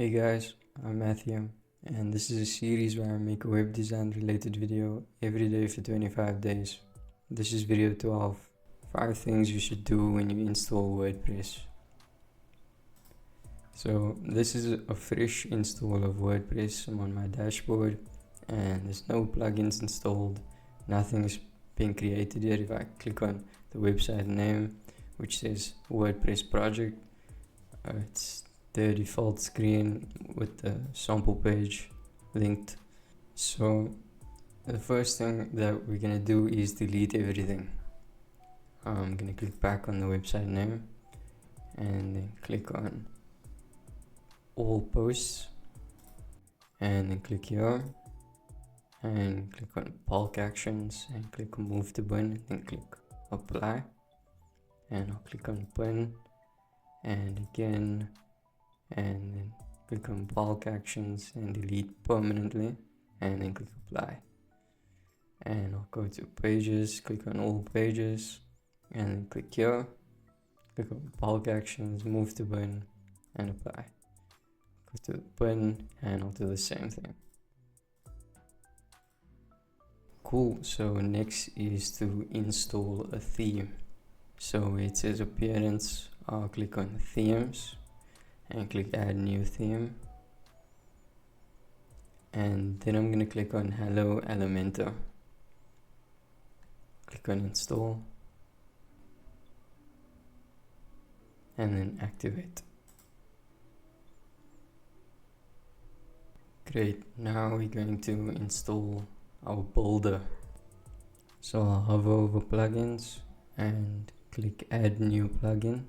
Hey guys, I'm Matthew, and this is a series where I make a web design related video every day for 25 days. This is video 12, 5 things you should do when you install WordPress. So this is a fresh install of WordPress. I'm on my dashboard and there's no plugins installed, nothing's been created yet. If I click on the website name, which says WordPress project, it's the default screen with the sample page linked. So the first thing that we're gonna do is delete everything. I'm gonna click back on the website name and then click on all posts and then click here and click on bulk actions and click on move to bin and then click apply, and I'll click on bin and again, and then click on bulk actions and delete permanently and then click apply, and I'll go to pages, click on all pages and then click here, click on bulk actions, move to bin and apply, go to the bin and I'll do the same thing. Cool. So next is to install a theme. So it says appearance, I'll click on themes and click add new theme, and then I'm going to click on Hello Elementor, click on install and then activate. Great, now we're going to install our builder. So I'll hover over plugins and click add new plugin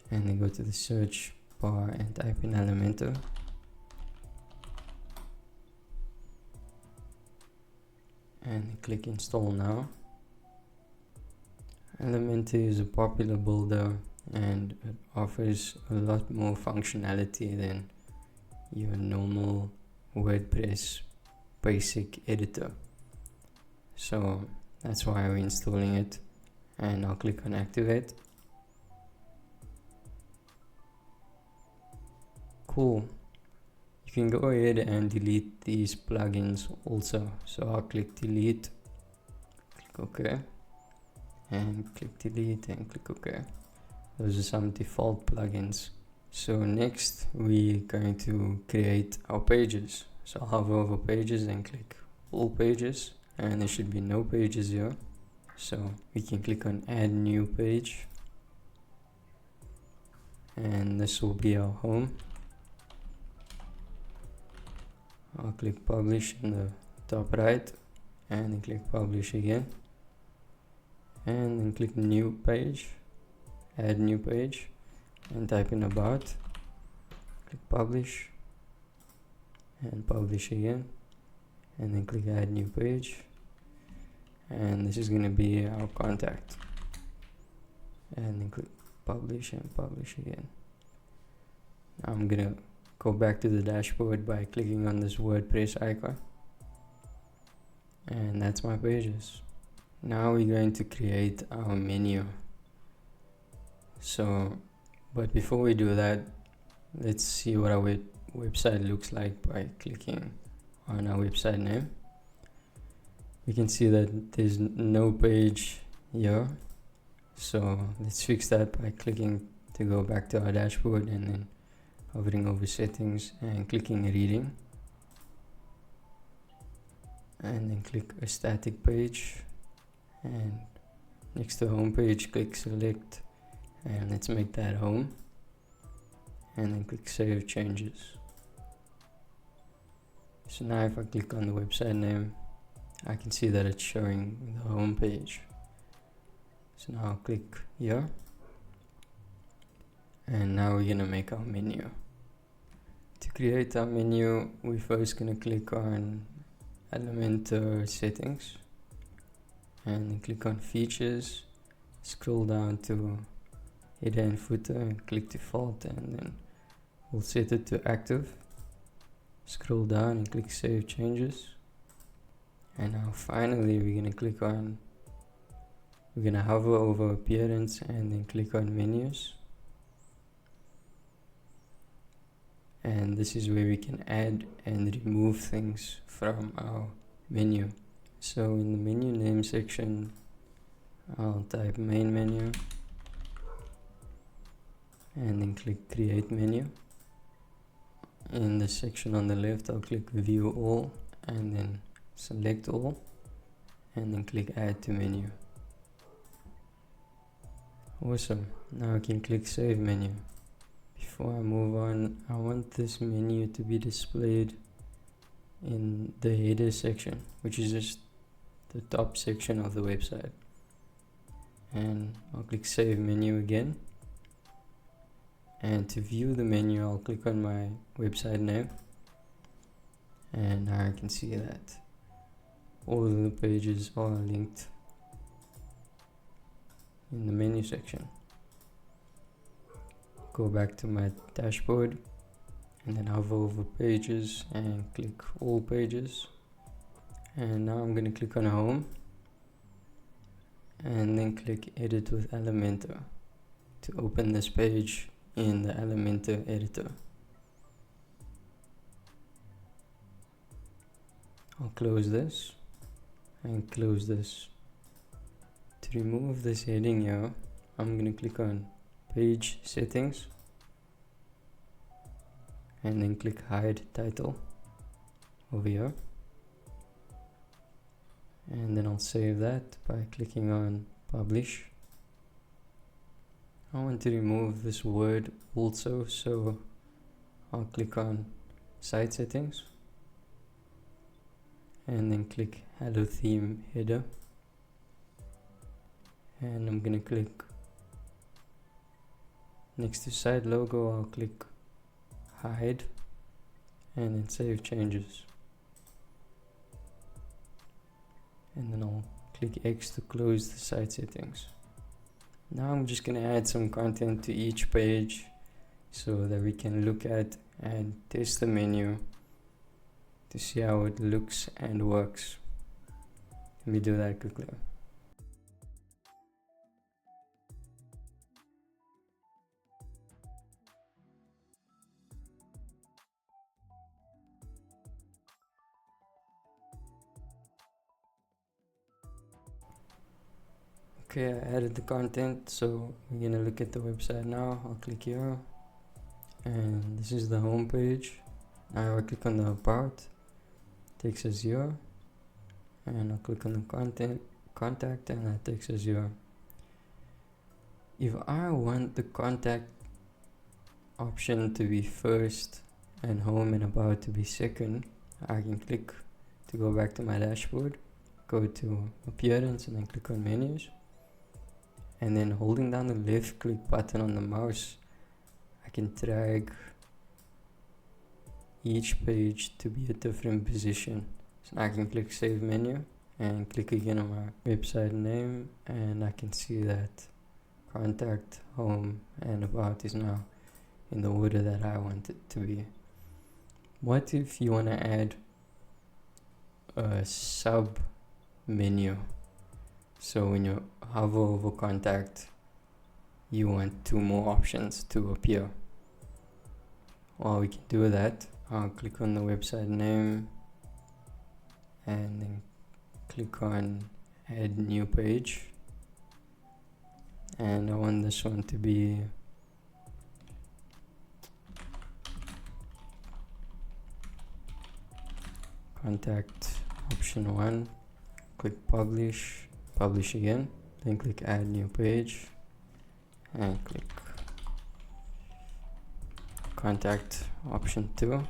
and then go to the search bar and type in Elementor, and click install now. Elementor is a popular builder and it offers a lot more functionality than your normal WordPress basic editor, so that's why we're installing it, and I'll click on activate. Cool. You can go ahead and delete these plugins also, so I'll click delete, click OK and click delete and click OK. Those are some default plugins. So next we're going to create our pages. So I'll hover over pages and click all pages, and there should be no pages here, so we can click on add new page, and this will be our home. I'll click publish in the top right and then click publish again, and then click new page, add new page and type in about, click publish and publish again, and then click add new page, and this is going to be our contact, and then click publish and publish again. Now I'm going to go back to the dashboard by clicking on this WordPress icon, and that's my pages. Now we're going to create our menu. But before we do that, let's see what our website looks like by clicking on our website name. We can see that there's no page here, so let's fix that by clicking to go back to our dashboard and then hovering over settings and clicking reading, and then click a static page, and next to home page click select and let's make that home, and then click save changes. So now if I click on the website name, I can see that it's showing the home page. So now I'll click here, and now we're gonna make our menu. To create our menu, we're first gonna click on Elementor settings and then click on features, scroll down to header and footer and click default, and then we'll set it to active. Scroll down and click save changes, and now finally we're gonna hover over appearance and then click on menus, and this is where we can add and remove things from our menu. So in the menu name section, I'll type main menu and then click create menu. In the section on the left, I'll click view all and then select all and then click add to menu. Awesome, now I can click save menu. Before I move on, I want this menu to be displayed in the header section, which is just the top section of the website. And I'll click save menu again. And to view the menu, I'll click on my website name. And now I can see that all of the pages are linked in the menu section. Go back to my dashboard and then hover over pages and click all pages. And now I'm going to click on home and then click edit with Elementor to open this page in the Elementor editor. I'll close this and close this. To remove this heading here, I'm going to click on page settings and then click hide title over here, and then I'll save that by clicking on publish. I want to remove this word also, so I'll click on site settings and then click hello theme header, and I'm gonna click next to site logo. I'll click hide and then save changes, and then I'll click X to close the site settings. Now I'm just gonna add some content to each page so that we can look at and test the menu to see how it looks and works. Let me do that quickly. Okay, I added the content, so we're gonna look at the website now. I'll click here, and this is the home page. Now I click on the about, takes us here, and I'll click on the contact, and that takes us here. If I want the contact option to be first and home and about to be second, I can click to go back to my dashboard, go to appearance, and then click on menus. And then holding down the left click button on the mouse, I can drag each page to be a different position. So I can click save menu and click again on my website name, and I can see that contact, home, and about is now in the order that I want it to be. What if you want to add a sub menu? So when you hover over contact, you want 2 more options to appear. Well, we can do that. I'll click on the website name and then click on add new page, and I want this one to be contact option 1. Click publish, publish again, then click add new page and click contact option 2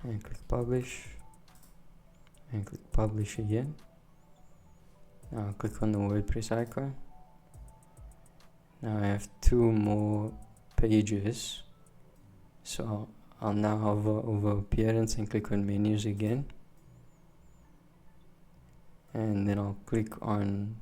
and click publish and click publish again. Now click on the WordPress icon. Now I have 2 more pages, so I'll now hover over appearance and click on menus again, and then I'll click on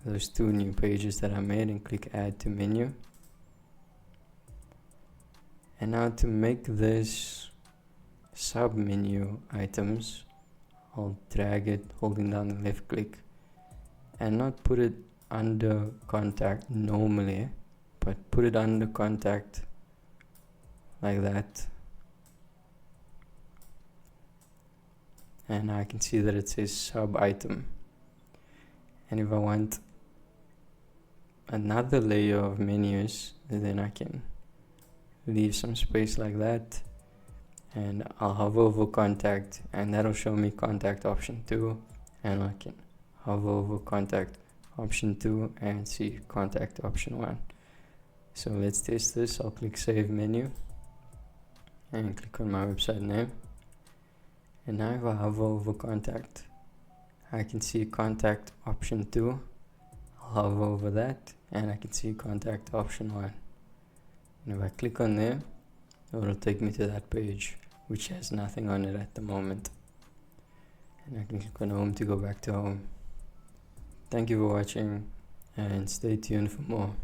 those 2 new pages that I made and click add to menu. And now to make this sub menu items, I'll drag it holding down the left click and not put it under contact normally, but put it under contact like that. And I can see that it says sub item. And if I want another layer of menus, then I can leave some space like that, and I'll hover over contact, and that'll show me contact option 2, and I can hover over contact option 2 and see contact option 1. So let's test this. I'll click save menu and click on my website name, and now if I hover over contact, I can see contact option 2. I'll hover over that and I can see contact option 1, and if I click on there, it will take me to that page which has nothing on it at the moment, and I can click on home to go back to home. Thank you for watching, and stay tuned for more.